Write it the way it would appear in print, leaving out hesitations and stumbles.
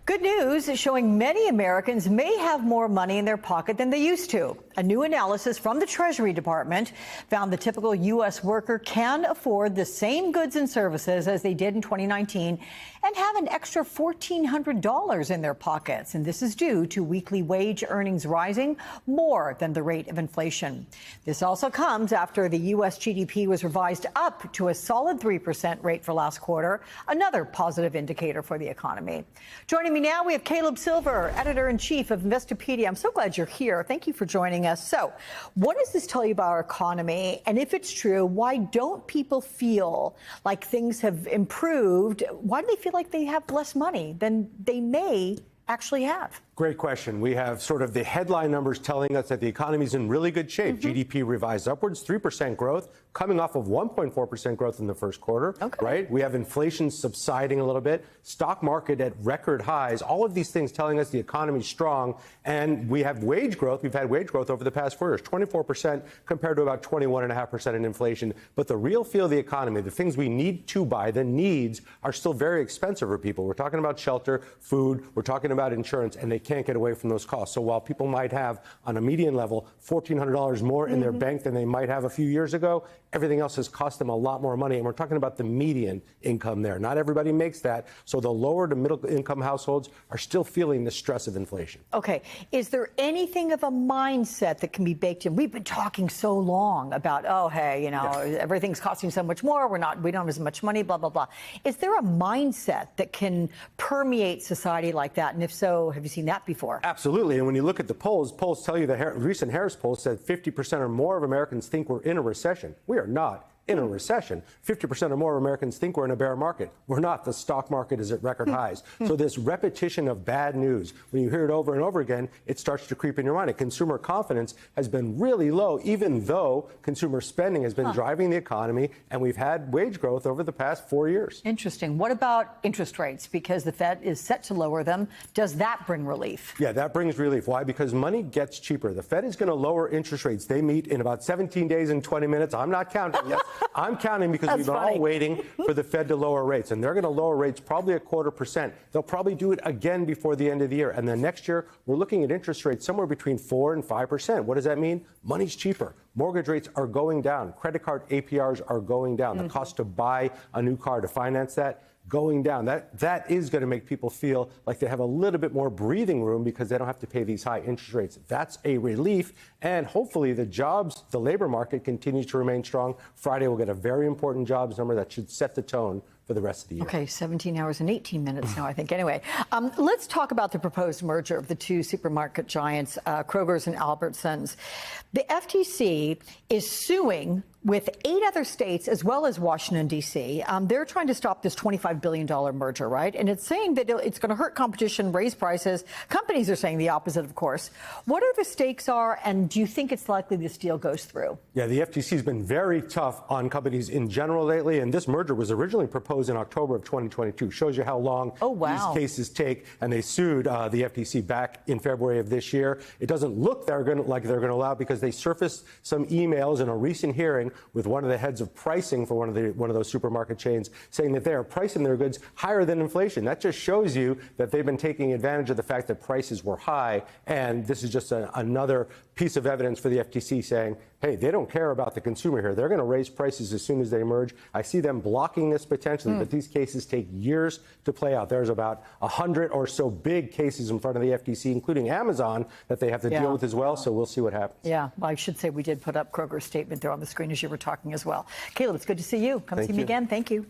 Good news is showing many Americans may have more money in their pocket than they used to. A new analysis from the Treasury Department found the typical U.S. worker can afford the same goods and services as they did in 2019 and have an extra $1,400 in their pockets. And this is due to weekly wage earnings rising more than the rate of inflation. This also comes after the U.S. GDP was revised up to a solid 3% rate for last quarter, another positive indicator for the economy. Joining me now, we have Caleb Silver, editor-in-chief of Investopedia. I'm so glad you're here. Thank you for joining us. So, what does this tell you about our economy? And if it's true, why don't people feel like things have improved? Why do they feel like they have less money than they may actually have? Great question. We have sort of the headline numbers telling us that the economy is in really good shape. GDP revised upwards, 3% growth, coming off of 1.4% growth in the first quarter, right? We have inflation subsiding a little bit, stock market at record highs, all of these things telling us the economy is strong. And we have wage growth. We've had wage growth over the past 4 years, 24% compared to about 21.5% in inflation. But the real feel of the economy, the things we need to buy, the needs, are still very expensive for people. We're talking about shelter, food, we're talking about insurance, and they can't get away from those costs. So while people might have, on a median level, $1,400 more in their bank than they might have a few years ago, everything else has cost them a lot more money. And we're talking about the median income there. Not everybody makes that. So the lower to middle income households are still feeling the stress of inflation. Okay. Is there anything of a mindset that can be baked in? We've been talking so long about, oh, hey, you know, everything's costing so much more. We don't have as much money, blah, blah, blah. Is there a mindset that can permeate society like that? And if so, have you seen that before? Absolutely. And when you look at the polls tell you the recent Harris poll said 50% or more of Americans think we're in a recession. We are not in a recession. 50% or more of Americans think we're in a bear market. We're not. The stock market is at record highs. So this repetition of bad news, when you hear it over and over again, it starts to creep in your mind. And consumer confidence has been really low, even though consumer spending has been driving the economy, and we've had wage growth over the past 4 years. Interesting. What about interest rates? Because the Fed is set to lower them. Does that bring relief? Yeah, that brings relief. Why? Because money gets cheaper. The Fed is going to lower interest rates. They meet in about 17 days and 20 minutes. I'm not counting yet. I'm counting because we've been all waiting for the Fed to lower rates, and they're going to lower rates probably 0.25%. They'll probably do it again before the end of the year. And then next year, we're looking at interest rates somewhere between 4 and 5%. What does that mean? Money's cheaper. Mortgage rates are going down. Credit card APRs are going down. The cost to buy a new car, to finance that, going down. That is going to make people feel like they have a little bit more breathing room because they don't have to pay these high interest rates. That's a relief. And hopefully the labor market continues to remain strong. Friday we'll get a very important jobs number that should set the tone for the rest of the year. Okay, 17 hours and 18 minutes now, I think. Anyway, let's talk about the proposed merger of the two supermarket giants, Kroger's and Albertsons. The FTC is suing with 8 other states as well as Washington, D.C. They're trying to stop this $25 billion merger, right? And it's saying that it's going to hurt competition, raise prices. Companies are saying the opposite, of course. What are the stakes are, and do you think it's likely this deal goes through? Yeah, the FTC has been very tough on companies in general lately, and this merger was originally proposed in October of 2022. Shows you how long these cases take, and they sued the FTC back in February of this year. It doesn't look like they're going to allow it because they surfaced some emails in a recent hearing with one of the heads of pricing for one of those supermarket chains, saying that they are pricing their goods higher than inflation. That just shows you that they've been taking advantage of the fact that prices were high, and this is just another piece of evidence for the FTC saying, hey, they don't care about the consumer here. They're going to raise prices as soon as they emerge. I see them blocking this potentially, but these cases take years to play out. There's about 100 or so big cases in front of the FTC, including Amazon, that they have to deal with as well. So we'll see what happens. Yeah, well, I should say we did put up Kroger's statement there on the screen as you were talking as well. Caleb, it's good to see you. Come see me again. Thank you.